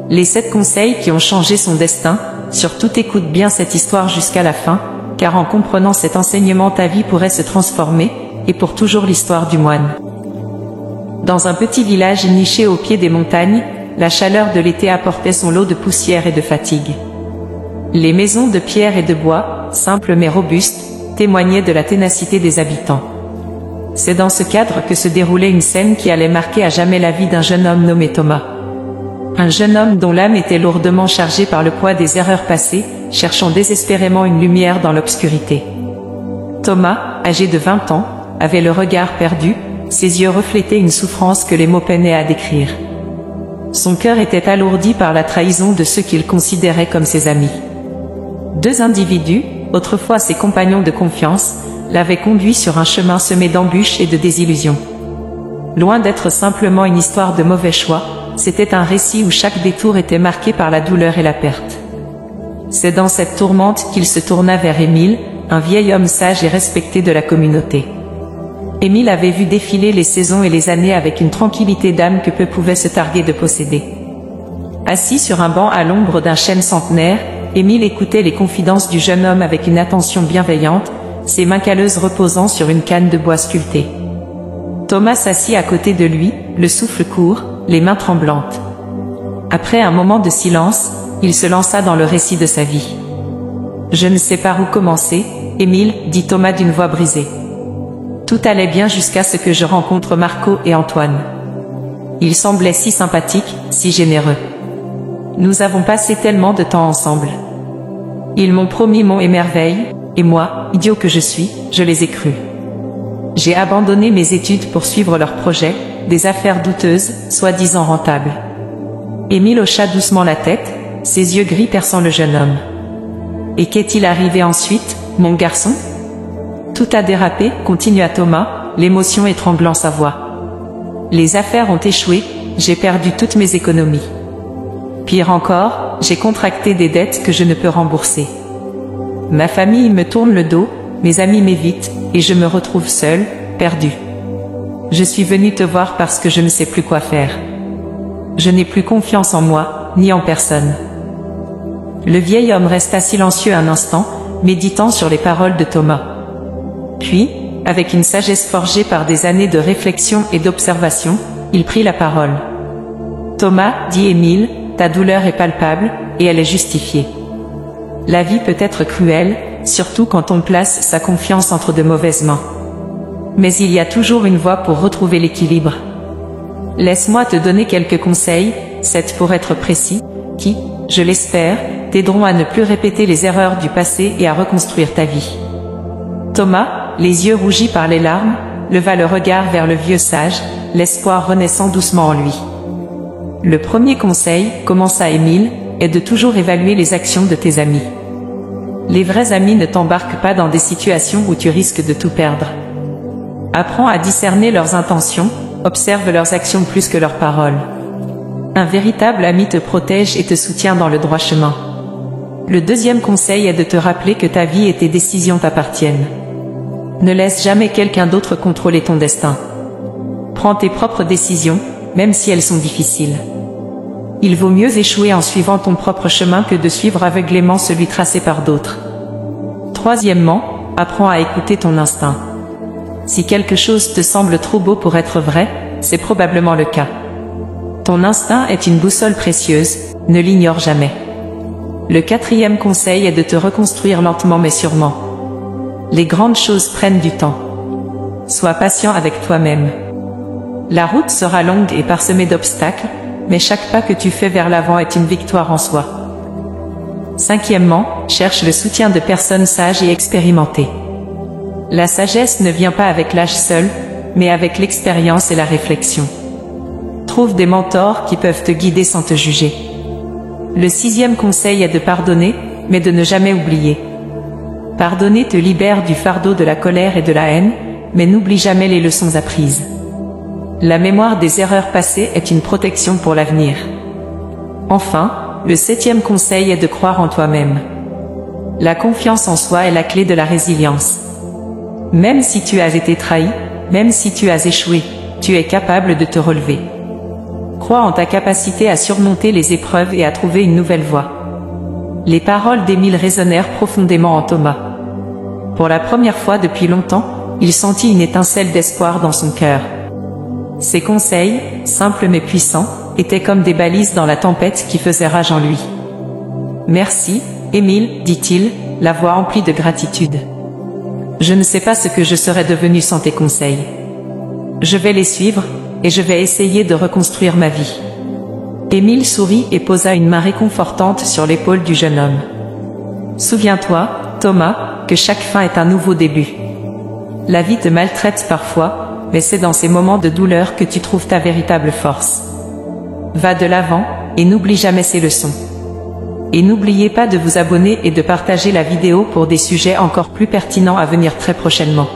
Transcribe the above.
Les 7 conseils qui ont changé son destin. Surtout écoute bien cette histoire jusqu'à la fin, car en comprenant cet enseignement ta vie pourrait se transformer, et pour toujours l'histoire du moine. Dans un petit village niché au pied des montagnes, la chaleur de l'été apportait son lot de poussière et de fatigue. Les maisons de pierre et de bois, simples mais robustes, témoignaient de la ténacité des habitants. C'est dans ce cadre que se déroulait une scène qui allait marquer à jamais la vie d'un jeune homme nommé Thomas. Un jeune homme dont l'âme était lourdement chargée par le poids des erreurs passées, cherchant désespérément une lumière dans l'obscurité. Thomas, âgé de 20 ans, avait le regard perdu, ses yeux reflétaient une souffrance que les mots peinaient à décrire. Son cœur était alourdi par la trahison de ceux qu'il considérait comme ses amis. 2 individus, autrefois ses compagnons de confiance, l'avaient conduit sur un chemin semé d'embûches et de désillusions. Loin d'être simplement une histoire de mauvais choix, c'était un récit où chaque détour était marqué par la douleur et la perte. C'est dans cette tourmente qu'il se tourna vers Émile, un vieil homme sage et respecté de la communauté. Émile avait vu défiler les saisons et les années avec une tranquillité d'âme que peu pouvaient se targuer de posséder. Assis sur un banc à l'ombre d'un chêne centenaire, Émile écoutait les confidences du jeune homme avec une attention bienveillante, ses mains calleuses reposant sur une canne de bois sculptée. Thomas s'assit à côté de lui, le souffle court, les mains tremblantes. Après un moment de silence, il se lança dans le récit de sa vie. « Je ne sais par où commencer, Émile, dit Thomas d'une voix brisée. Tout allait bien jusqu'à ce que je rencontre Marco et Antoine. Ils semblaient si sympathiques, si généreux. Nous avons passé tellement de temps ensemble. Ils m'ont promis monts et merveilles, et moi, idiot que je suis, je les ai crus. J'ai abandonné mes études pour suivre leurs projets, des affaires douteuses, soi-disant rentables. » Émile hocha doucement la tête, ses yeux gris perçant le jeune homme. « Et qu'est-il arrivé ensuite, mon garçon ? » « Tout a dérapé, continua Thomas, l'émotion étranglant sa voix. « Les affaires ont échoué, j'ai perdu toutes mes économies. Pire encore, j'ai contracté des dettes que je ne peux rembourser. Ma famille me tourne le dos, mes amis m'évitent, et je me retrouve seul, perdu. Je suis venu te voir parce que je ne sais plus quoi faire. Je n'ai plus confiance en moi, ni en personne. » Le vieil homme resta silencieux un instant, méditant sur les paroles de Thomas. Puis, avec une sagesse forgée par des années de réflexion et d'observation, il prit la parole. « Thomas, dit Émile, ta douleur est palpable, et elle est justifiée. La vie peut être cruelle, surtout quand on place sa confiance entre de mauvaises mains. Mais il y a toujours une voie pour retrouver l'équilibre. Laisse-moi te donner quelques conseils, 7 pour être précis, qui, je l'espère, t'aideront à ne plus répéter les erreurs du passé et à reconstruire ta vie. » Thomas, les yeux rougis par les larmes, leva le regard vers le vieux sage, l'espoir renaissant doucement en lui. « Le premier conseil, commença Émile, est de toujours évaluer les actions de tes amis. Les vrais amis ne t'embarquent pas dans des situations où tu risques de tout perdre. Apprends à discerner leurs intentions, observe leurs actions plus que leurs paroles. Un véritable ami te protège et te soutient dans le droit chemin. Le deuxième conseil est de te rappeler que ta vie et tes décisions t'appartiennent. Ne laisse jamais quelqu'un d'autre contrôler ton destin. Prends tes propres décisions, même si elles sont difficiles. Il vaut mieux échouer en suivant ton propre chemin que de suivre aveuglément celui tracé par d'autres. Troisièmement, apprends à écouter ton instinct. Si quelque chose te semble trop beau pour être vrai, c'est probablement le cas. Ton instinct est une boussole précieuse, ne l'ignore jamais. Le quatrième conseil est de te reconstruire lentement mais sûrement. Les grandes choses prennent du temps. Sois patient avec toi-même. La route sera longue et parsemée d'obstacles, mais chaque pas que tu fais vers l'avant est une victoire en soi. Cinquièmement, cherche le soutien de personnes sages et expérimentées. La sagesse ne vient pas avec l'âge seul, mais avec l'expérience et la réflexion. Trouve des mentors qui peuvent te guider sans te juger. Le sixième conseil est de pardonner, mais de ne jamais oublier. Pardonner te libère du fardeau de la colère et de la haine, mais n'oublie jamais les leçons apprises. La mémoire des erreurs passées est une protection pour l'avenir. Enfin, le septième conseil est de croire en toi-même. La confiance en soi est la clé de la résilience. Même si tu as été trahi, même si tu as échoué, tu es capable de te relever. Crois en ta capacité à surmonter les épreuves et à trouver une nouvelle voie. Les paroles d'Émile résonnèrent profondément en Thomas. Pour la première fois depuis longtemps, il sentit une étincelle d'espoir dans son cœur. Ses conseils, simples mais puissants, étaient comme des balises dans la tempête qui faisait rage en lui. « Merci, Émile, dit-il, la voix emplie de gratitude. Je ne sais pas ce que je serais devenu sans tes conseils. Je vais les suivre, et je vais essayer de reconstruire ma vie. » Émile sourit et posa une main réconfortante sur l'épaule du jeune homme. « Souviens-toi, Thomas, que chaque fin est un nouveau début. La vie te maltraite parfois, mais c'est dans ces moments de douleur que tu trouves ta véritable force. Va de l'avant, et n'oublie jamais ces leçons. Et n'oubliez pas de vous abonner et de partager la vidéo pour des sujets encore plus pertinents à venir très prochainement.